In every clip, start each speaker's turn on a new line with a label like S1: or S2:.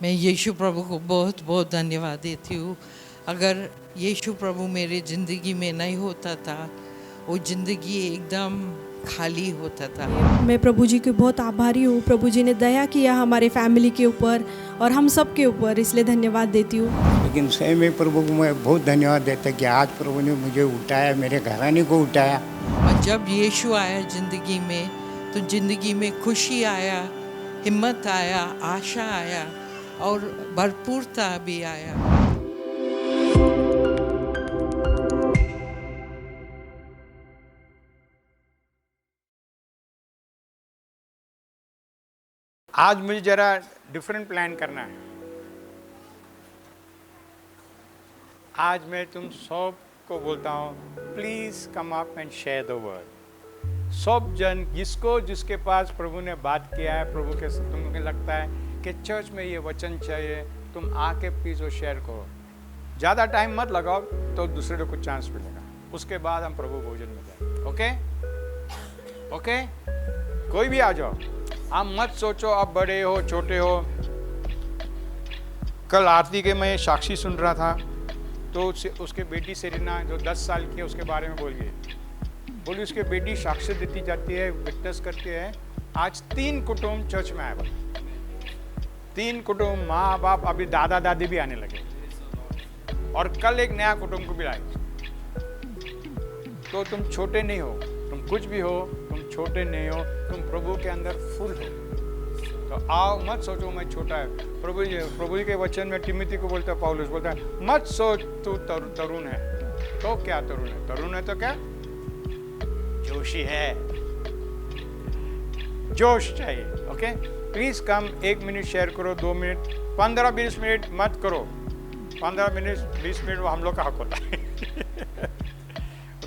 S1: मैं यीशु प्रभु को बहुत बहुत धन्यवाद देती हूँ। अगर यीशु प्रभु मेरे ज़िंदगी में नहीं होता था, वो ज़िंदगी एकदम खाली होता था।
S2: मैं प्रभु जी की बहुत आभारी हूँ। प्रभु जी ने दया किया हमारे फैमिली के ऊपर और हम सब के ऊपर, इसलिए धन्यवाद देती हूँ।
S3: लेकिन सही में प्रभु को मैं बहुत धन्यवाद देता कि आज प्रभु ने मुझे उठाया, मेरे घराने को उठाया।
S1: और जब यीशु आया ज़िंदगी में, तो ज़िंदगी में खुशी आया, हिम्मत आया, आशा आया और भरपूरता भी आया।
S3: आज मुझे जरा डिफरेंट प्लान करना है। आज मैं तुम सब को बोलता हूँ, please come up and share the word. सब जन जिसके पास प्रभु ने बात किया है, प्रभु के तुमको लगता है कि चर्च में ये वचन चाहिए, तुम आके प्लीज वो शेयर करो। ज़्यादा टाइम मत लगाओ तो दूसरे लोग को चांस मिलेगा। उसके बाद हम प्रभु भोजन में जाएंगे। ओके ओके, कोई भी आ जाओ। आप मत सोचो आप बड़े हो छोटे हो। कल आरती के मैं साक्षी सुन रहा था, तो उसके बेटी सेरिना जो 10 साल की है उसके बारे में बोली उसके बेटी साक्षी देती जाती है, विटनेस करती है। आज 3 कुटुंब चर्च में आए, 3 कुटुंब, माँ बाप, अभी दादा दादी भी आने लगे और कल एक नया कुटुंब को भी लाए। तो तुम छोटे नहीं हो, तुम कुछ भी हो, तुम छोटे नहीं हो, तुम प्रभु के अंदर फुल हो। तो आओ, मत सोचो मैं छोटा है। प्रभु जी के वचन में टिमोथी को बोलता है, पौलुस बोलता है, मत सोच तू तरुण है। तो क्या तरुण है? तरुण है तो क्या? जोशी है, जोश चाहिए। Okay, please come. 1 minute share करो, 2 मिनट, 15-20 मिनट मत करो। 15 मिनट 20 मिनट वो हम लोग का हक होता है।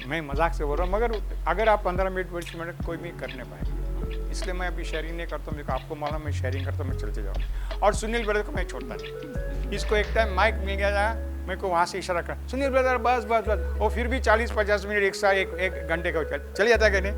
S3: मैं मजाक से बोल रहा हूँ, मगर अगर आप 15 मिनट 20 मिनट कोई भी करने पाए, इसलिए मैं अभी शेयरिंग नहीं करता हूँ। आपको मालूम मैं शेयरिंग करता हूँ, मैं चलते जाऊँ। और सुनील ब्रदर को मैं छोड़ता नहीं। इसको एक टाइम माइक मिल गया था, मेरे को वहाँ से इशारा कर, सुनील ब्रदर बस बस बस। वो फिर भी 40-50 मिनट एक घंटे का चल जाता है। कहने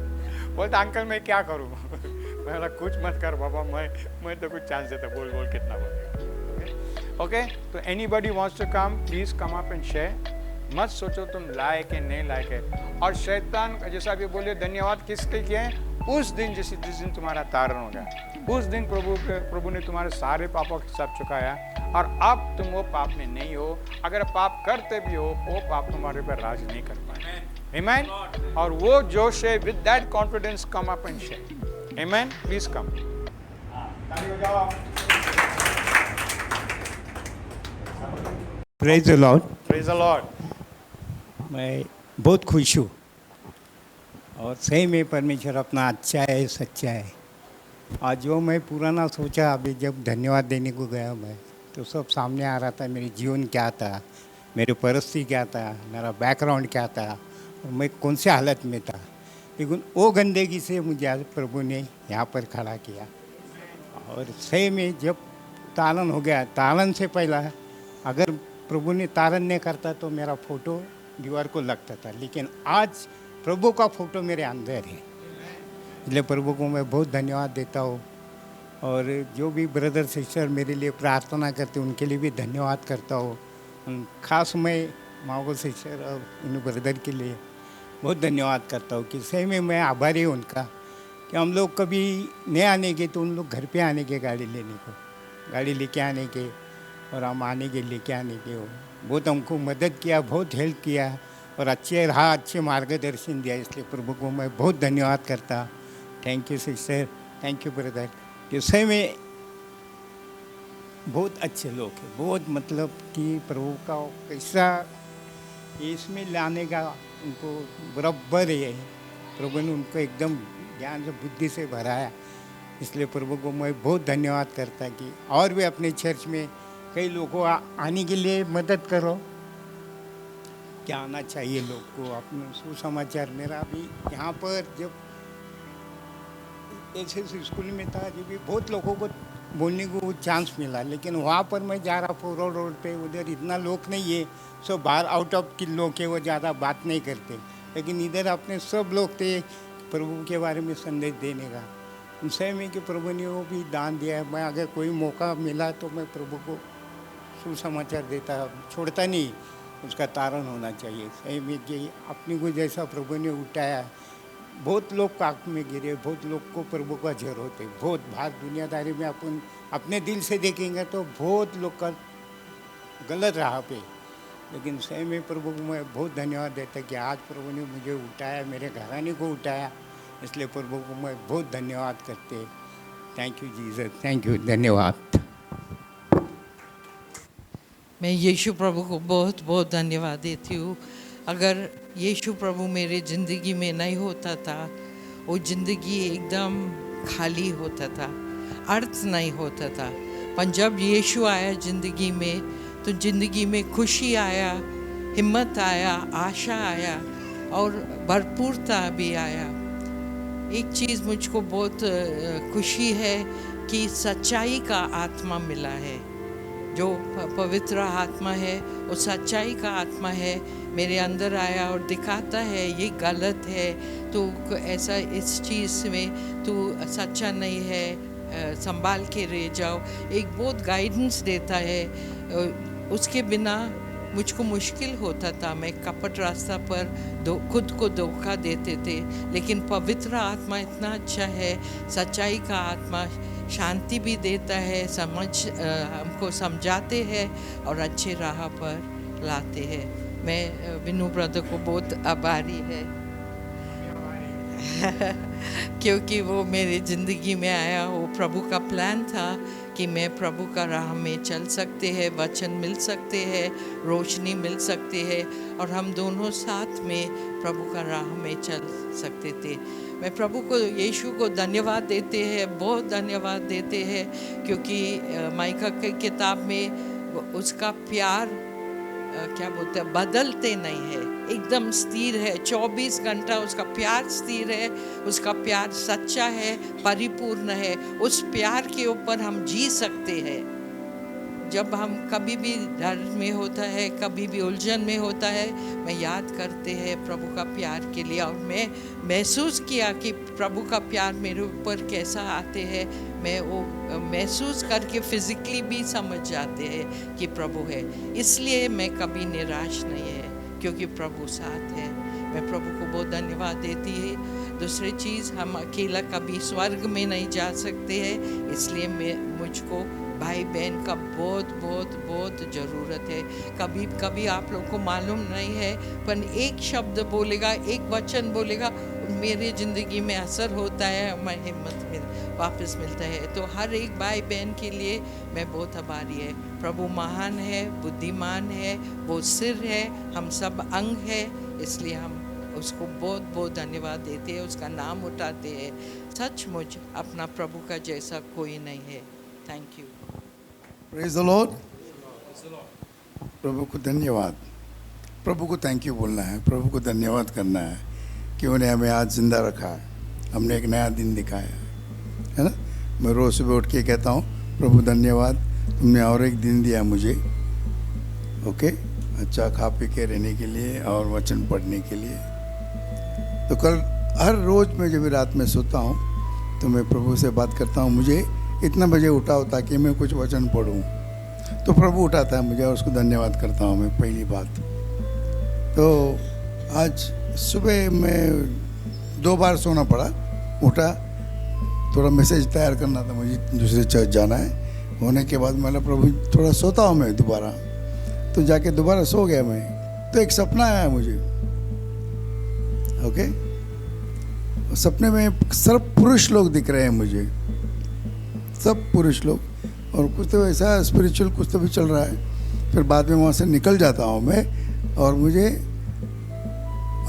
S3: बोलता, अंकल मैं क्या करूँ? मैं कुछ मत कर बाबा, मैं तो कुछ चांस देता, बोल कितना बोलेगा। ओके, तो anybody wants to come, please come up and share. मत सोचो तुम लायक है नहीं लायक है। और शैतान जैसा भी बोले, धन्यवाद किसके किए हैं? उस दिन जिस दिन तुम्हारा तारण हो गया, उस दिन प्रभु ने तुम्हारे सारे पापों का हिसाब चुकाया और अब तुम वो पाप में नहीं हो। अगर पाप करते भी हो, वो पाप तुम्हारे पर राज नहीं कर पाए। आमेन। और वो जोश है, with that confidence come up and share. Amen. Please come. Praise the Lord. Praise the Lord. मैं बहुत खुश हूँ और सही में परमेश्वर अपना अच्छा है, सच्चा है। आज जो मैं पुराना सोचा, अभी जब धन्यवाद देने को गया मैं, तो सब सामने आ रहा था। मेरे जीवन क्या था, मेरी परिस्थिति क्या था, मेरा बैकग्राउंड क्या था और मैं कौन से हालत में था। लेकिन वो गंदगी से मुझे आज प्रभु ने यहाँ पर खड़ा किया। और सही में जब तारण हो गया, तारण से पहला अगर प्रभु ने तारण नहीं करता तो मेरा फ़ोटो दीवार को लगता था, लेकिन आज प्रभु का फ़ोटो मेरे अंदर है। इसलिए प्रभु को मैं बहुत धन्यवाद देता हूँ। और जो भी ब्रदर सिस्टर मेरे लिए प्रार्थना करते उनके लिए भी धन्यवाद करता हूँ। खास मैं माँ सिस्टर और उन ब्रदर के लिए बहुत धन्यवाद करता हूँ कि सही में मैं आभारी हूँ उनका कि हम लोग कभी नहीं आने के तो उन लोग घर पे आने के, गाड़ी लेने को, गाड़ी लेके आने के और हम आने के लेके आने के हो। बहुत हमको मदद किया, बहुत हेल्प किया और अच्छे रहा, अच्छे मार्गदर्शन दिया। इसलिए प्रभु को मैं बहुत धन्यवाद करता। Thank you sister, thank you brother. कि सही में बहुत अच्छे लोग हैं, बहुत मतलब कि प्रभु का कैसा इसमें लाने का उनको बराबर है। प्रभु ने उनको एकदम ज्ञान से, बुद्धि से भराया। इसलिए प्रभु को मैं बहुत धन्यवाद करता कि और भी अपने चर्च में कई लोगों आने के लिए मदद करो। क्या आना चाहिए लोग को अपने सुसमाचार। मेरा अभी यहाँ पर जब ऐसे स्कूल में था, जब भी बहुत लोगों को बोलने को चांस मिला, लेकिन वहाँ पर मैं जा रहा फोर रोड पे, उधर इतना लोग नहीं है, सब बाहर आउट ऑफ के लोग के, वो ज़्यादा बात नहीं करते। लेकिन इधर अपने सब लोग थे प्रभु के बारे में संदेश देने का। सही में कि प्रभु ने वो भी दान दिया है। मैं अगर कोई मौका मिला तो मैं प्रभु को सुसमाचार देता, छोड़ता नहीं, उसका तारण होना चाहिए। सही में कि अपनी को जैसा प्रभु ने उठाया, बहुत लोग काक में गिरे, बहुत लोग को प्रभु का जर होते, बहुत बाहर दुनियादारी में अपन अपने दिल से देखेंगे तो बहुत लोग का गलत राह पे, लेकिन सही में प्रभु को मैं बहुत धन्यवाद देता कि आज प्रभु ने मुझे उठाया, मेरे घराने को उठाया, इसलिए प्रभु को मैं बहुत धन्यवाद करते। Thank you Jesus, thank you, धन्यवाद।
S1: मैं यीशु प्रभु को बहुत बहुत धन्यवाद देती हूँ। अगर यीशु प्रभु मेरे ज़िंदगी में नहीं होता था, वो ज़िंदगी एकदम खाली होता था, अर्थ नहीं होता था। पर जब यीशु आया ज़िंदगी में तो ज़िंदगी में खुशी आया, हिम्मत आया, आशा आया और भरपूरता भी आया। एक चीज़ मुझको बहुत खुशी है कि सच्चाई का आत्मा मिला है। जो पवित्र आत्मा है वो सच्चाई का आत्मा है, मेरे अंदर आया और दिखाता है ये गलत है, तो ऐसा इस चीज़ में तू सच्चा नहीं है, संभाल के रह जाओ। एक बहुत गाइडेंस देता है। उसके बिना मुझको मुश्किल होता था, मैं कपट रास्ता पर खुद को धोखा देते थे, लेकिन पवित्र आत्मा इतना अच्छा है, सच्चाई का आत्मा शांति भी देता है, हमको समझाते हैं और अच्छे राह पर लाते हैं। मैं विनू ब्रदर को बहुत आभारी है क्योंकि वो मेरी ज़िंदगी में आया। वो प्रभु का प्लान था कि मैं प्रभु का राह में चल सकते हैं, वचन मिल सकते हैं, रोशनी मिल सकती है और हम दोनों साथ में प्रभु का राह में चल सकते थे। मैं प्रभु को, यीशु को धन्यवाद देते हैं, बहुत धन्यवाद देते हैं, क्योंकि माइका की किताब में उसका प्यार क्या बोलते हैं, बदलते नहीं है, एकदम स्थिर है। 24 घंटा उसका प्यार स्थिर है, उसका प्यार सच्चा है, परिपूर्ण है। उस प्यार के ऊपर हम जी सकते हैं। जब हम कभी भी डर में होता है, कभी भी उलझन में होता है, मैं याद करते हैं प्रभु का प्यार के लिए, और मैं महसूस किया कि प्रभु का प्यार मेरे ऊपर कैसा आते हैं। मैं वो महसूस करके फिजिकली भी समझ जाते हैं कि प्रभु है। इसलिए मैं कभी निराश नहीं है, क्योंकि प्रभु साथ है। मैं प्रभु को बहुत धन्यवाद देती है। दूसरी चीज़, हम अकेला कभी स्वर्ग में नहीं जा सकते हैं, इसलिए मुझको भाई बहन का बहुत बहुत बहुत ज़रूरत है। कभी कभी आप लोग को मालूम नहीं है, पर एक शब्द बोलेगा, एक वचन बोलेगा, मेरे ज़िंदगी में असर होता है, हमें हिम्मत वापस मिलता है। तो हर एक भाई बहन के लिए मैं बहुत आभारी है। प्रभु महान है, बुद्धिमान है, वो सिर है, हम सब अंग है, इसलिए हम उसको बहुत बहुत धन्यवाद देते हैं, उसका नाम उठाते हैं। सचमुच अपना प्रभु का जैसा कोई नहीं है। Thank you.
S4: Praise the Lord. प्रभु को धन्यवाद, प्रभु को थैंक यू बोलना है, प्रभु को धन्यवाद करना है कि उन्हें हमें आज जिंदा रखा है, हमने एक नया दिन दिखाया है ना। मैं रोज़ सुबह उठ के कहता हूँ, प्रभु धन्यवाद, तुमने और एक दिन दिया मुझे, ओके, अच्छा खा पी के रहने के लिए और वचन पढ़ने के लिए। तो कल हर रोज़ मैं जब रात में सोता हूँ तो मैं प्रभु से बात करता हूँ, मुझे इतना बजे उठाओ ताकि मैं कुछ वचन पढ़ूं। तो प्रभु उठाता है मुझे और उसको धन्यवाद करता हूँ मैं, पहली बात। तो आज सुबह मैं 2 बार सोना पड़ा, उठा, थोड़ा मैसेज तैयार करना था मुझे, दूसरे चर्च जाना है। होने के बाद मैंने प्रभु थोड़ा सोता हूँ मैं दोबारा, तो जाके दोबारा सो गया मैं। तो एक सपना आया मुझे, ओके। सपने में सब पुरुष लोग दिख रहे हैं मुझे, सब पुरुष लोग, और कुछ तो ऐसा स्पिरिचुअल कुछ तो भी चल रहा है। फिर बाद में वहाँ से निकल जाता हूँ मैं, और मुझे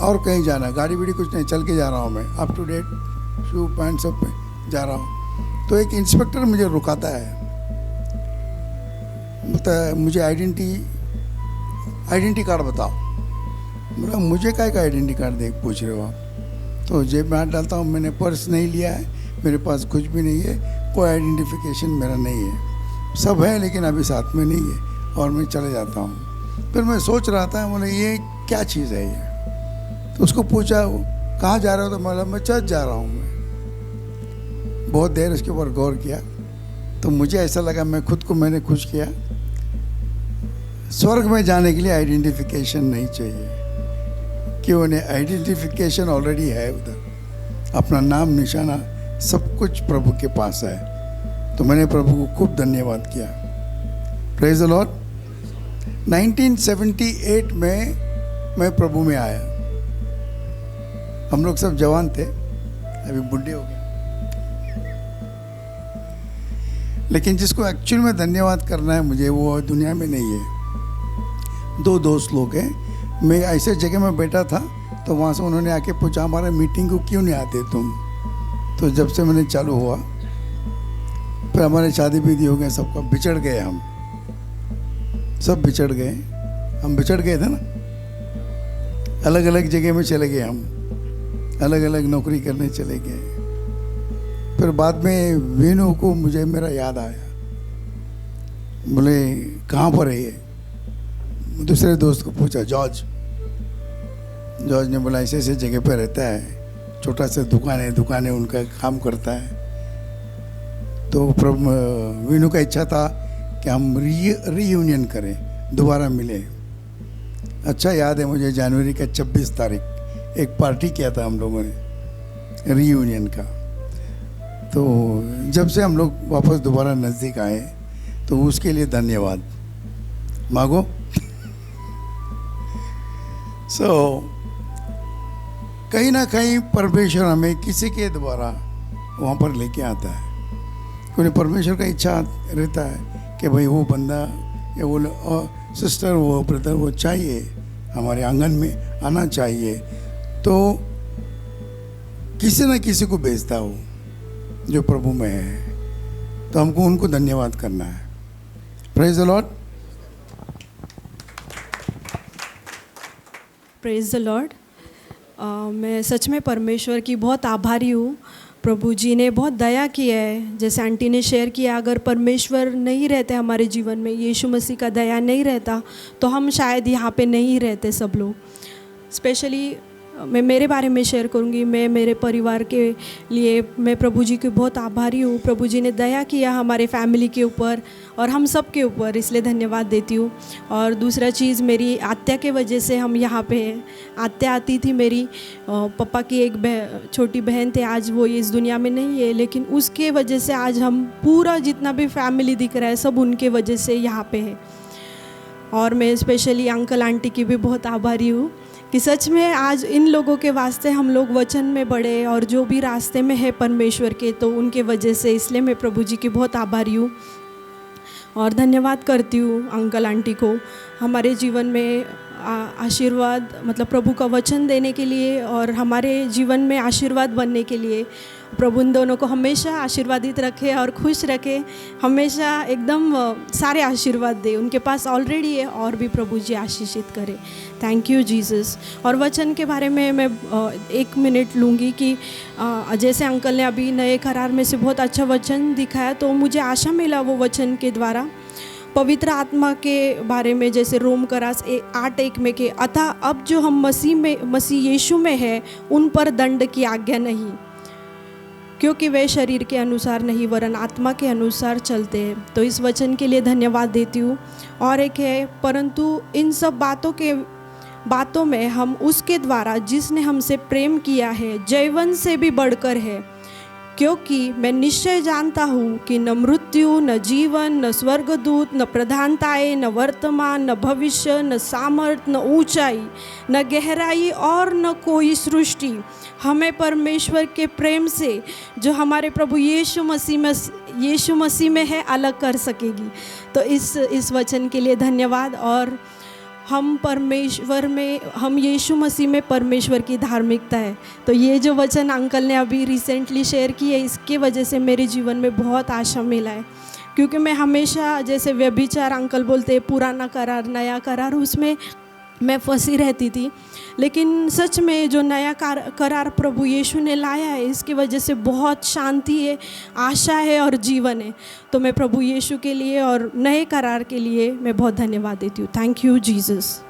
S4: और कहीं जाना है, गाड़ी बीड़ी कुछ नहीं, चल के जा रहा हूँ मैं, up to date shoe pant सब में जा रहा हूँ। तो एक इंस्पेक्टर मुझे रुकाता है, बोलता है मुझे आइडेंटिटी कार्ड बताओ। बोला मुझे क्या का आइडेंटिटी कार्ड देख पूछ रहे हो आप? तो जेब में हाथ डालता हूँ, मैंने पर्स नहीं लिया है, मेरे पास कुछ भी नहीं है, कोई आइडेंटिफिकेशन मेरा नहीं है, सब है लेकिन अभी साथ में नहीं है, और मैं चले जाता हूँ। फिर मैं सोच रहा था, बोले ये क्या चीज़ है ये? तो उसको पूछा कहाँ जा रहे हो? तो बोला मैं चर्च जा रहा हूँ मैं। बहुत देर उसके ऊपर गौर किया तो मुझे ऐसा लगा, मैं खुद को मैंने खुश किया, स्वर्ग में जाने के लिए आइडेंटिफिकेशन नहीं चाहिए, कि उन्हें आइडेंटिफिकेशन ऑलरेडी है उधर, अपना नाम निशाना सब कुछ प्रभु के पास है। तो मैंने प्रभु को खूब धन्यवाद किया। Praise the Lord. 1978 में मैं प्रभु में आया। हम लोग सब जवान थे, अभी बुढ़े हो गए। लेकिन जिसको एक्चुअल में धन्यवाद करना है मुझे, वो दुनिया में नहीं है। दो दोस्त लोग हैं। मैं ऐसे जगह में बैठा था तो वहाँ से उन्होंने आके पूछा, हमारे मीटिंग को क्यों नहीं आते तुम? तो जब से मैंने चालू हुआ, फिर हमारे शादी विधि हो गए, सबका बिछड़ गए, हम सब बिछड़ गए। हम बिछड़ गए थे ना, अलग अलग जगह में चले गए, हम अलग अलग नौकरी करने चले गए। फिर बाद में वीनू को मुझे मेरा याद आया, बोले कहाँ पर है ये? दूसरे दोस्त को पूछा, जॉर्ज ने बोला ऐसे ऐसे जगह पर रहता है, छोटा सा दुकान है उनका, काम करता है। तो वीनू का इच्छा था कि हम रीयूनियन करें, दोबारा मिले। अच्छा याद है मुझे, जनवरी का 26 तारीख एक पार्टी किया था हम लोगों ने रीयूनियन का। तो जब से हम लोग वापस दोबारा नज़दीक आए तो उसके लिए धन्यवाद मांगो। कहीं ना कहीं परमेश्वर हमें किसी के द्वारा वहाँ पर लेके आता है, क्योंकि परमेश्वर का इच्छा रहता है कि भाई वो बंदा या वो सिस्टर, वो ब्रदर, वो चाहिए हमारे आंगन में आना चाहिए। तो किसी न किसी को भेजता हो जो प्रभु में है, तो हमको उनको धन्यवाद करना है। Praise the Lord.
S2: Praise the Lord. मैं सच में परमेश्वर की बहुत आभारी हूँ। प्रभु जी ने बहुत दया की है। जैसे आंटी ने शेयर किया, अगर परमेश्वर नहीं रहते हमारे जीवन में, यीशु मसीह का दया नहीं रहता, तो हम शायद यहाँ पे नहीं रहते सब लोग। स्पेशली मैं मेरे बारे में शेयर करूँगी। मैं मेरे परिवार के लिए मैं प्रभु जी की बहुत आभारी हूँ। प्रभु जी ने दया किया हमारे फैमिली के ऊपर और हम सब के ऊपर, इसलिए धन्यवाद देती हूँ। और दूसरा चीज़, मेरी आत्या के वजह से हम यहाँ पे हैं। आत्या आती थी मेरी, पापा की एक छोटी बहन थे, आज वो इस दुनिया में नहीं है, लेकिन उसके वजह से आज हम पूरा जितना भी फैमिली दिख रहा है सब उनके वजह से यहाँ पे है। और मैं स्पेशली अंकल आंटी की भी बहुत आभारी हूँ कि सच में आज इन लोगों के वास्ते हम लोग वचन में बढ़े और जो भी रास्ते में है परमेश्वर के, तो उनके वजह से, इसलिए मैं प्रभु जी की बहुत आभारी हूँ और धन्यवाद करती हूँ अंकल आंटी को हमारे जीवन में आशीर्वाद, मतलब प्रभु का वचन देने के लिए और हमारे जीवन में आशीर्वाद बनने के लिए। प्रभु इन दोनों को हमेशा आशीर्वादित रखे और खुश रखे, हमेशा एकदम सारे आशीर्वाद दे। उनके पास ऑलरेडी है और भी प्रभु जी आशीषित करे। Thank you Jesus. और वचन के बारे में मैं 1 मिनट लूँगी कि जैसे अंकल ने अभी नए करार में से बहुत अच्छा वचन दिखाया, तो मुझे आशा मिला वो वचन के द्वारा पवित्र आत्मा के बारे में, जैसे रोम करास 8:1 में के, अतः अब जो हम मसीह यीशु में है उन पर दंड की आज्ञा नहीं, क्योंकि वे शरीर के अनुसार नहीं वरन आत्मा के अनुसार चलते हैं। तो इस वचन के लिए धन्यवाद देती हूँ। और एक है, परंतु इन सब बातों में हम उसके द्वारा जिसने हमसे प्रेम किया है जयवंत से भी बढ़कर है, क्योंकि मैं निश्चय जानता हूँ कि न मृत्यु, न जीवन, न स्वर्गदूत, न प्रधानताएं, न वर्तमान, न भविष्य, न सामर्थ, न ऊंचाई, न गहराई और न कोई सृष्टि हमें परमेश्वर के प्रेम से जो हमारे प्रभु यीशु मसीह में है अलग कर सकेगी। तो इस वचन के लिए धन्यवाद। और हम परमेश्वर में, हम यीशु मसीह में परमेश्वर की धार्मिकता है। तो ये जो वचन अंकल ने अभी रिसेंटली शेयर की है, इसके वजह से मेरे जीवन में बहुत आशा मिला है। क्योंकि मैं हमेशा, जैसे व्यभिचार अंकल बोलते हैं, पुराना करार नया करार, उसमें मैं फंसी रहती थी। लेकिन सच में जो नया करार प्रभु यीशु ने लाया है, इसकी वजह से बहुत शांति है, आशा है और जीवन है। तो मैं प्रभु यीशु के लिए और नए करार के लिए मैं बहुत धन्यवाद देती हूँ। Thank you Jesus.